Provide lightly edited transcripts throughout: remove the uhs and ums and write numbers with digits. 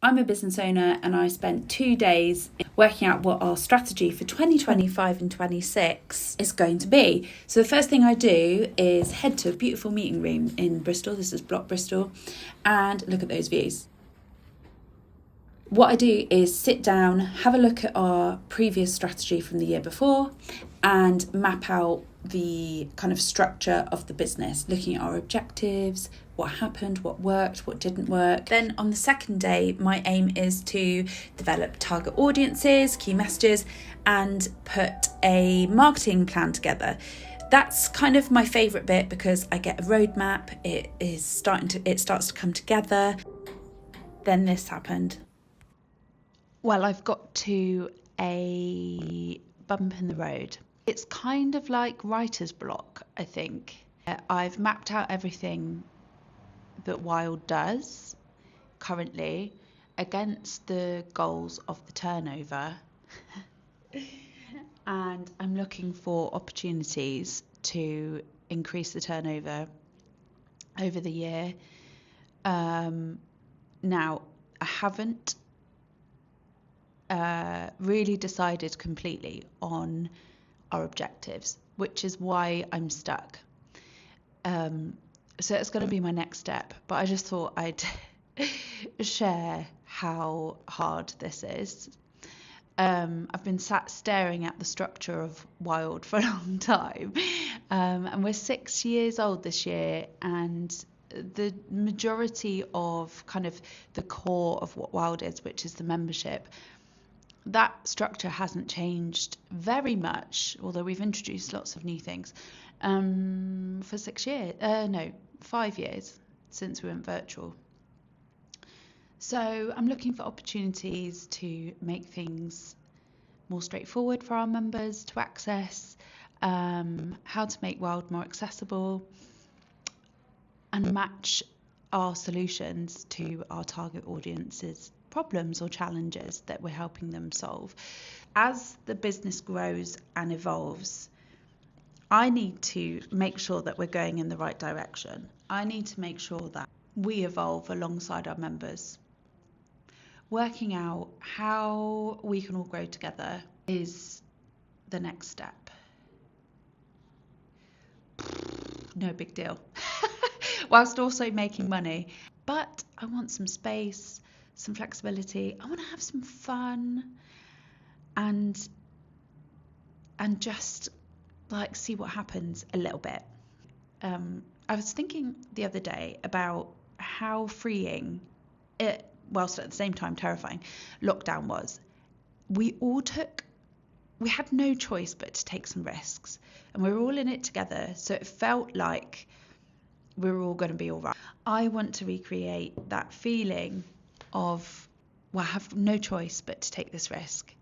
I'm a business owner and I spent 2 days working out what our strategy for 2025 and 26 is going to be. So the first thing I do is head to a beautiful meeting room in Bristol, this is Block Bristol, and look at those views. What I do is sit down, have a look at our previous strategy from the year before and map out the kind of structure of the business, looking at our objectives, what happened, what worked, what didn't work. Then on the second day, my aim is to develop target audiences, key messages, and put a marketing plan together. That's kind of my favourite bit because I get a roadmap, it starts to come together. Then this happened. Well, I've got to a bump in the road. It's kind of like writer's block, I think. I've mapped out everything that Wild does currently against the goals of the turnover. And I'm looking for opportunities to increase the turnover over the year. Now, I haven't really decided completely on our objectives, which is why I'm stuck. So it's going to be my next step, but I just thought I'd share how hard this is. I've been sat staring at the structure of Wild for a long time, and we're 6 years old this year, and the majority of kind of the core of what Wild is, which is the membership, that structure hasn't changed very much, although we've introduced lots of new things for 5 years since we went virtual. So I'm looking for opportunities to make things more straightforward for our members to access, how to make Wild more accessible, and match our solutions to our target audience's problems or challenges that we're helping them solve. As the business grows and evolves, I need to make sure that we're going in the right direction. I need to make sure that we evolve alongside our members. Working out how we can all grow together is the next step. No big deal. Whilst also making money. But I want some space, some flexibility. I want to have some fun and just like see what happens a little bit. I was thinking the other day about how freeing it, whilst at the same time terrifying, lockdown was. We had no choice but to take some risks, and we were all in it together, so it felt like we were all going to be all right. I want to recreate that feeling of, well, I have no choice but to take this risk,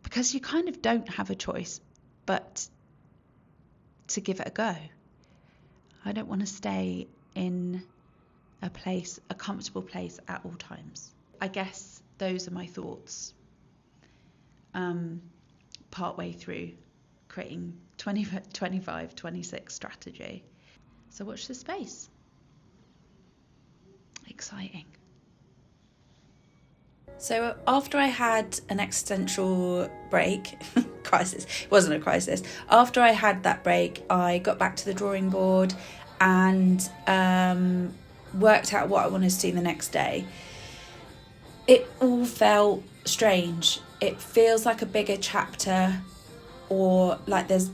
because you kind of don't have a choice but to give it a go. I don't want to stay in a comfortable place at all times. I guess those are my thoughts partway through creating 25-26 strategy. So watch this space. Exciting. So after I had an existential break, crisis, it wasn't a crisis. After I had that break, I got back to the drawing board and worked out what I wanted to do the next day. It all felt strange. It feels like a bigger chapter, or like there's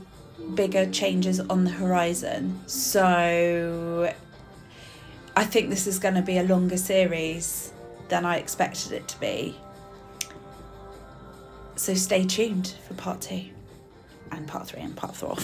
bigger changes on the horizon. So I think this is going to be a longer series than I expected it to be. So stay tuned for part 2 and part 3 and part 4.